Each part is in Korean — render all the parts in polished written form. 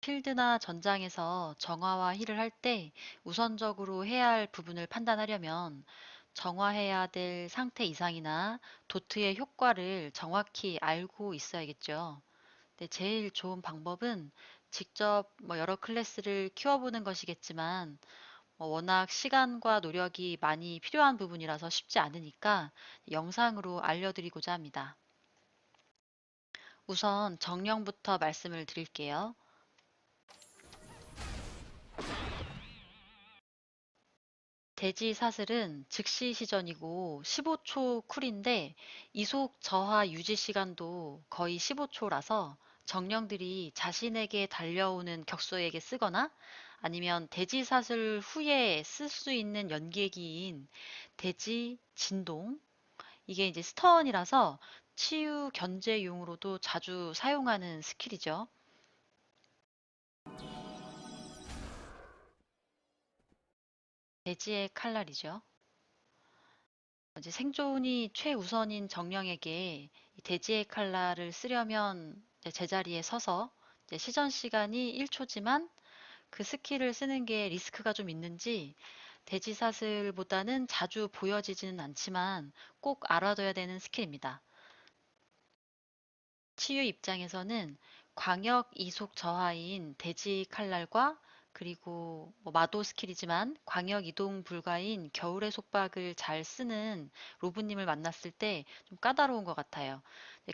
필드나 전장에서 정화와 힐을 할 때 우선적으로 해야 할 부분을 판단하려면 정화해야 될 상태 이상이나 도트의 효과를 정확히 알고 있어야겠죠. 네, 제일 좋은 방법은 직접 여러 클래스를 키워보는 것이겠지만 워낙 시간과 노력이 많이 필요한 부분이라서 쉽지 않으니까 영상으로 알려드리고자 합니다. 우선 정령부터 말씀을 드릴게요. 대지 사슬은 즉시 시전이고 15초 쿨인데 이속 저하 유지 시간도 거의 15초라서 정령들이 자신에게 달려오는 격수에게 쓰거나 아니면 대지 사슬 후에 쓸 수 있는 연계기인 대지 진동, 이게 이제 스턴이라서 치유 견제용으로도 자주 사용하는 스킬이죠. 대지의 칼날이죠. 이제 생존이 최우선인 정령에게 이 대지의 칼날을 쓰려면 이제 제자리에 서서 이제 시전 시간이 1초지만 그 스킬을 쓰는 게 리스크가 좀 있는지 대지사슬보다는 자주 보여지지는 않지만 꼭 알아둬야 되는 스킬입니다. 치유 입장에서는 광역 이속 저하인 대지 칼날과 그리고 마도 스킬이지만 광역 이동 불가인 겨울의 속박을 잘 쓰는 로브님을 만났을 때 좀 까다로운 것 같아요.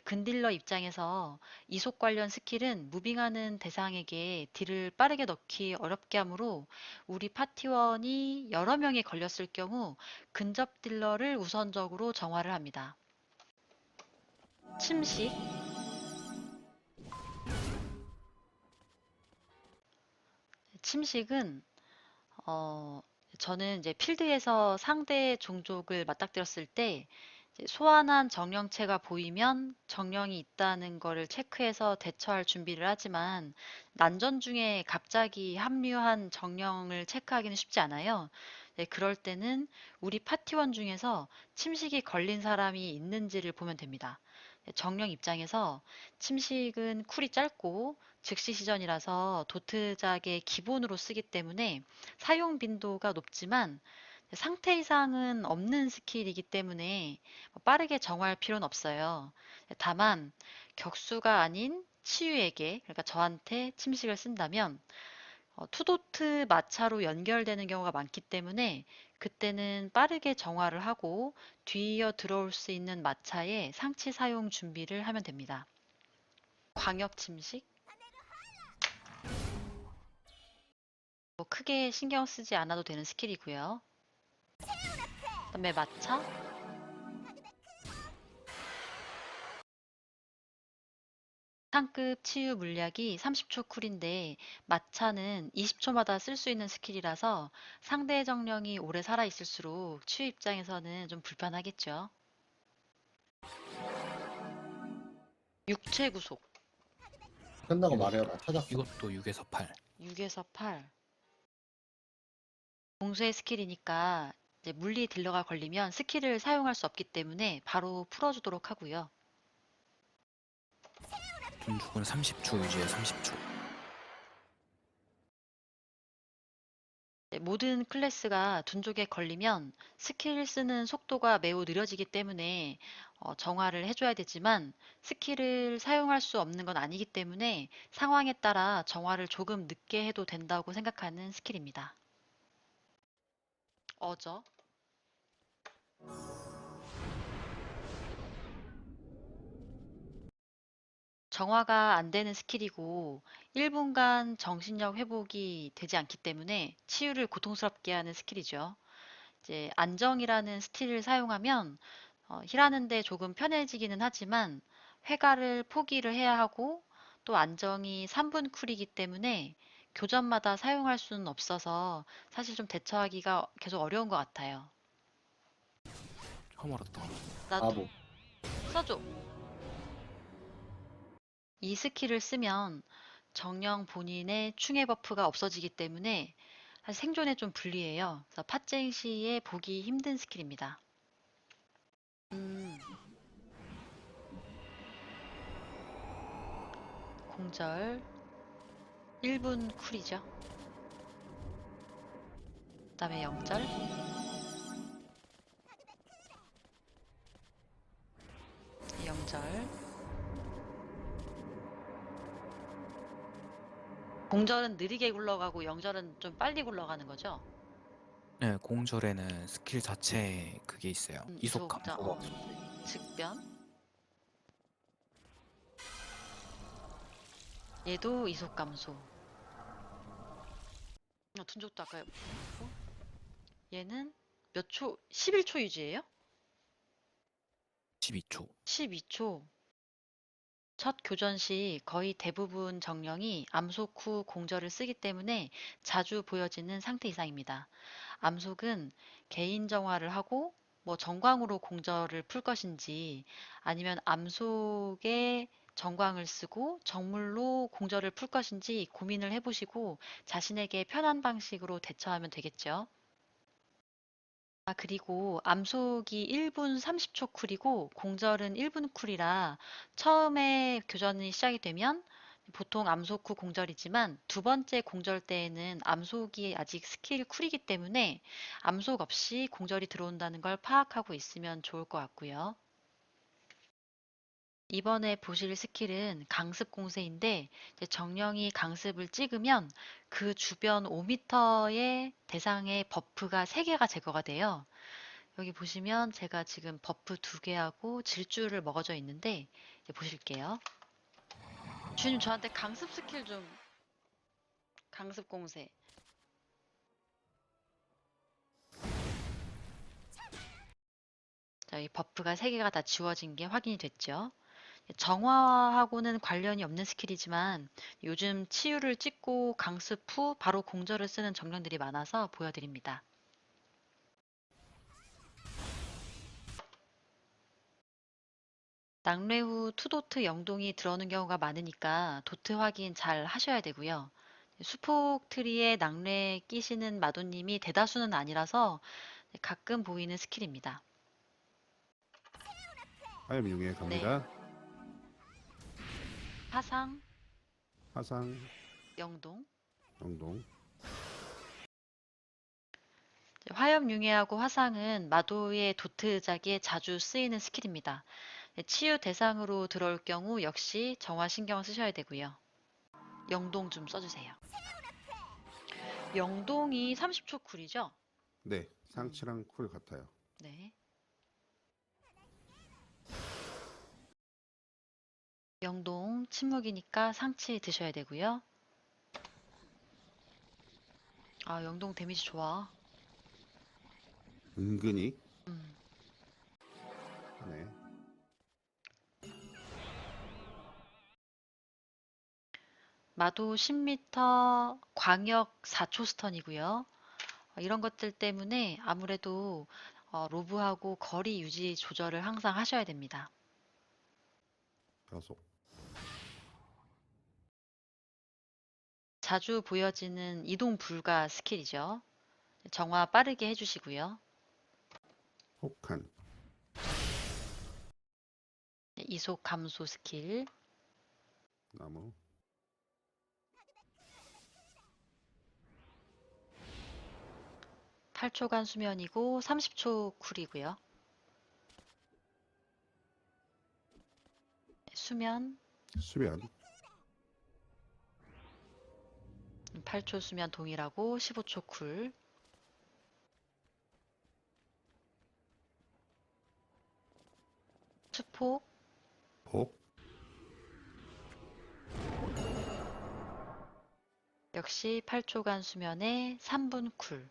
근딜러 입장에서 이속 관련 스킬은 무빙하는 대상에게 딜을 빠르게 넣기 어렵게 하므로 우리 파티원이 여러 명이 걸렸을 경우 근접 딜러를 우선적으로 정화를 합니다. 침식, 침식은 어, 저는 이제 필드에서 상대 종족을 맞닥뜨렸을 때 이제 소환한 정령체가 보이면 정령이 있다는 거를 체크해서 대처할 준비를 하지만 난전 중에 갑자기 합류한 정령을 체크하기는 쉽지 않아요. 네, 그럴 때는 우리 파티원 중에서 침식이 걸린 사람이 있는지를 보면 됩니다. 네, 정령 입장에서 침식은 쿨이 짧고 즉시 시전이라서 도트작의 기본으로 쓰기 때문에 사용 빈도가 높지만 상태 이상은 없는 스킬이기 때문에 빠르게 정화할 필요는 없어요. 다만 격수가 아닌 치유에게, 그러니까 저한테 침식을 쓴다면 투도트 마차로 연결되는 경우가 많기 때문에 그때는 빠르게 정화를 하고 뒤이어 들어올 수 있는 마차에 상치 사용 준비를 하면 됩니다. 광역 침식? 크게 신경 쓰지 않아도 되는 스킬이고요. 그다음에 마차? 상급 치유 물약이 30초 쿨인데 마차는 20초마다 쓸 수 있는 스킬이라서 상대 정령이 오래 살아있을수록 치유 입장에서는 좀 불편하겠죠. 육체 구속 끝나고 이거 말해요. 나 찾았어. 이것도 6에서 8. 6에서 8 공수의 스킬이니까 이제 물리 딜러가 걸리면 스킬을 사용할 수 없기 때문에 바로 풀어주도록 하고요. 둔죽은 30초 유지해 30초. 모든 클래스가 둔족에 걸리면 스킬 쓰는 속도가 매우 느려지기 때문에 정화를 해줘야 되지만 스킬을 사용할 수 없는 건 아니기 때문에 상황에 따라 정화를 조금 늦게 해도 된다고 생각하는 스킬입니다. 어저. 정화가 안 되는 스킬이고 1분간 정신력 회복이 되지 않기 때문에 치유를 고통스럽게 하는 스킬이죠. 이제 안정이라는 스킬을 사용하면 힐하는데 조금 편해지기는 하지만 회가를 포기를 해야 하고 또 안정이 3분 쿨이기 때문에 교전마다 사용할 수는 없어서 사실 좀 대처하기가 계속 어려운 것 같아요. 처음 알았다. 나도 바보. 써줘. 이 스킬을 쓰면 정령 본인의 충해 버프가 없어지기 때문에 사실 생존에 좀 불리해요. 그래서 팟쟁 시에 보기 힘든 스킬입니다. 공절. 1분 쿨이죠. 그다음에 0절. 영절 공절은 느리게 굴러가고 0절은 좀 빨리 굴러가는 거죠? 네, 공절에는 스킬 자체에 그게 있어요. 이속 이속자, 감소가 없어요. 즉변. 얘도 이속 감소. 둔족도 아까 봤고. 얘는 몇 초? 11초 유지예요? 12초. 12초. 첫 교전 시 거의 대부분 정령이 암속 후 공절을 쓰기 때문에 자주 보여지는 상태 이상입니다. 암속은 개인 정화를 하고 뭐 정광으로 공절을 풀 것인지 아니면 암속에 정광을 쓰고 정물로 공절을 풀 것인지 고민을 해보시고 자신에게 편한 방식으로 대처하면 되겠죠. 그리고 암속이 1분 30초 쿨이고 공절은 1분 쿨이라 처음에 교전이 시작이 되면 보통 암속 후 공절이지만 두 번째 공절 때에는 암속이 아직 스킬 쿨이기 때문에 암속 없이 공절이 들어온다는 걸 파악하고 있으면 좋을 것 같고요. 이번에 보실 스킬은 강습 공세인데 정령이 강습을 찍으면 그 주변 5m의 대상의 버프가 3개가 제거가 돼요. 여기 보시면 제가 지금 버프 2개하고 질주를 먹어져 있는데 이제 보실게요. 주님 저한테 강습 스킬 좀 강습 공세. 자, 이 버프가 3개가 다 지워진 게 확인이 됐죠. 정화하고는 관련이 없는 스킬이지만 요즘 치유를 찍고 강습 후 바로 공절을 쓰는 정령들이 많아서 보여드립니다. 낙뢰 후 투도트 영동이 들어오는 경우가 많으니까 도트 확인 잘 하셔야 되고요. 수폭 트리에 낙뢰 끼시는 마도님이 대다수는 아니라서 가끔 보이는 스킬입니다. 화염융에 갑니다. 화상, 화상, 영동. 영동, 화염융해하고 화상은 마도의 도트작에 자주 쓰이는 스킬입니다. 치유 대상으로 들어올 경우 역시 정화 신경 쓰셔야 되고요. 영동 좀 써주세요. 영동이 30초 쿨이죠? 네, 상치랑 쿨 같아요. 네. 영동 침묵이니까 상치 드셔야 되고요. 영동 데미지 좋아. 은근히 음. 네, 마도 10m, 광역 4초 스턴이고요. 이런 것들 때문에 아무래도 로브하고 거리 유지 조절을 항상 하셔야 됩니다. 벼속, 자주 보여지는 이동 불가 스킬이죠. 정화 빠르게 해주시고요. 혹한, 이속 감소 스킬. 나무, 8초간 수면이고 30초 쿨이고요. 수면 수면, 8초 수면 동일하고 15초 쿨. 수폭 복, 역시 8초간 수면에 3분 쿨.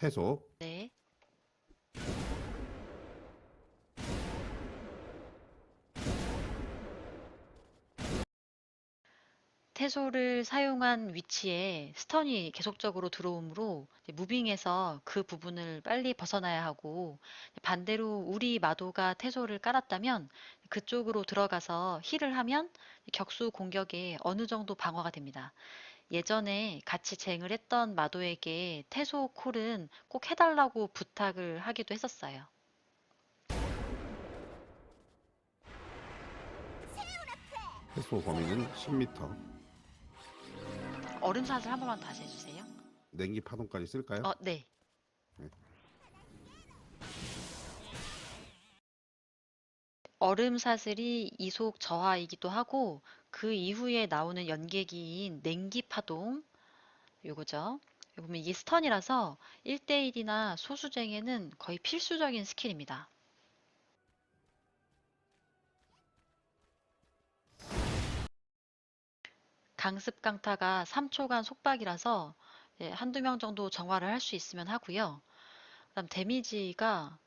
태속, 네. 태소를 사용한 위치에 스턴이 계속적으로 들어오므로 무빙해서 그 부분을 빨리 벗어나야 하고 반대로 우리 마도가 태소를 깔았다면 그쪽으로 들어가서 힐을 하면 격수 공격에 어느 정도 방어가 됩니다. 예전에 같이 쟁을 했던 마도에게 태소 콜은 꼭 해달라고 부탁을 하기도 했었어요. 해소 범위는 10m. 얼음샷을 한 번만 다시 해주세요. 냉기 파동까지 쓸까요? 네. 네. 얼음 사슬이 이속 저하이기도 하고 그 이후에 나오는 연계기인 냉기 파동 요거죠. 여기 보면 이게 스턴이라서 1대1이나 소수쟁에는 거의 필수적인 스킬입니다. 강습 강타가 3초간 속박이라서 한두 명 정도 정화를 할 수 있으면 하고요. 그다음 데미지가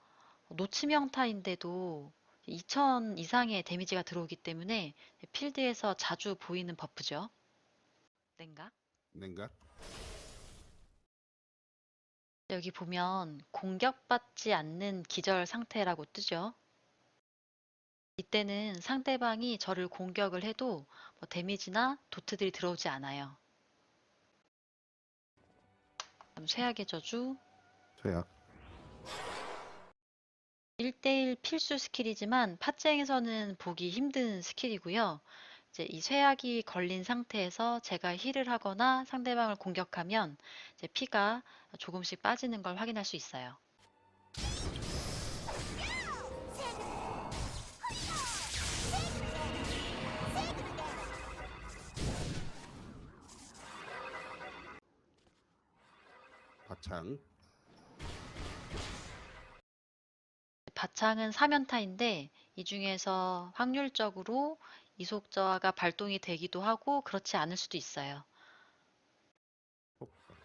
노치명타인데도 2000 이상의 데미지가 들어오기 때문에 필드에서 자주 보이는 버프죠. 냉각. 냉각. 여기 보면 공격받지 않는 기절 상태라고 뜨죠. 이때는 상대방이 저를 공격을 해도 데미지나 도트들이 들어오지 않아요. 그럼 쇠약의 저주. 퇴약. 1대1 필수 스킬이지만 팟쟁에서는 보기 힘든 스킬이고요. 이제 이 쇠약이 걸린 상태에서 제가 힐을 하거나 상대방을 공격하면 이제 피가 조금씩 빠지는 걸 확인할 수 있어요. 바창. 바창은 4면타인데 이 중에서 확률적으로 이속 저하가 발동이 되기도 하고 그렇지 않을 수도 있어요. 폭발.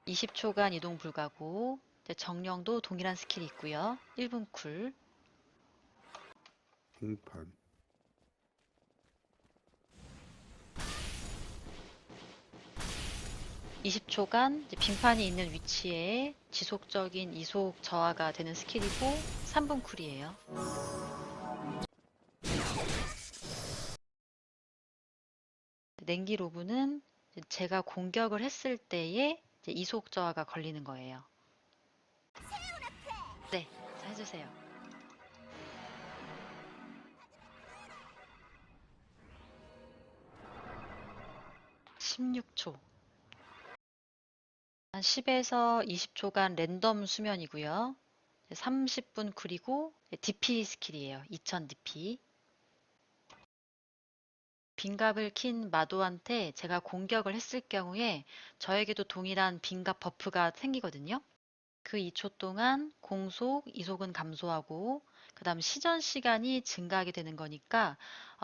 20초간 이동 불가고 정령도 동일한 스킬이 있고요. 1분 쿨. 빙판. 20초간 빙판이 있는 위치에 지속적인 이속 저하가 되는 스킬이고 3분 쿨이에요. 냉기 로브는 제가 공격을 했을 때에 이속 저하가 걸리는 거예요. 네, 자, 해주세요. 16초. 한 10에서 20초간 랜덤 수면이고요. 30분 쿨이고 DP 스킬이에요. 2000 DP. 빈갑을 킨 마도한테 제가 공격을 했을 경우에 저에게도 동일한 빈갑 버프가 생기거든요. 그 2초 동안 공속, 이속은 감소하고 그 다음 시전 시간이 증가하게 되는 거니까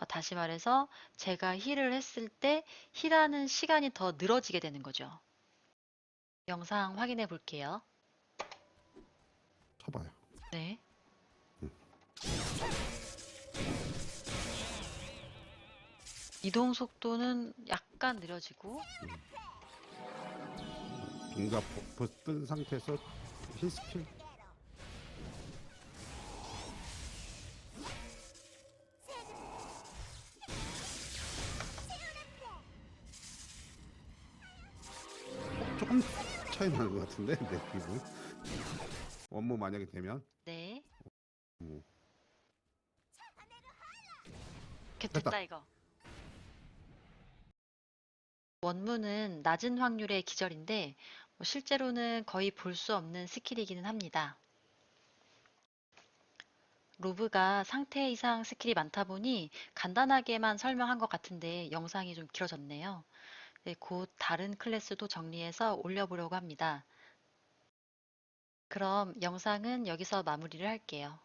다시 말해서 제가 힐을 했을 때 힐하는 시간이 더 늘어지게 되는 거죠. 영상 확인해 볼게요. 쳐봐요. 네. 이동 속도는 약간 느려지고 빙갑 버프 뜬 상태에서 힐스킬. 조금 차이 나는 것 같은데 내 기분. 원무 만약에 되면 네. 뭐, 이렇게 됐다. 됐다 이거. 원무는 낮은 확률의 기절인데 실제로는 거의 볼 수 없는 스킬이기는 합니다. 로브가 상태 이상 스킬이 많다 보니 간단하게만 설명한 것 같은데 영상이 좀 길어졌네요. 네, 곧 다른 클래스도 정리해서 올려보려고 합니다. 그럼 영상은 여기서 마무리를 할게요.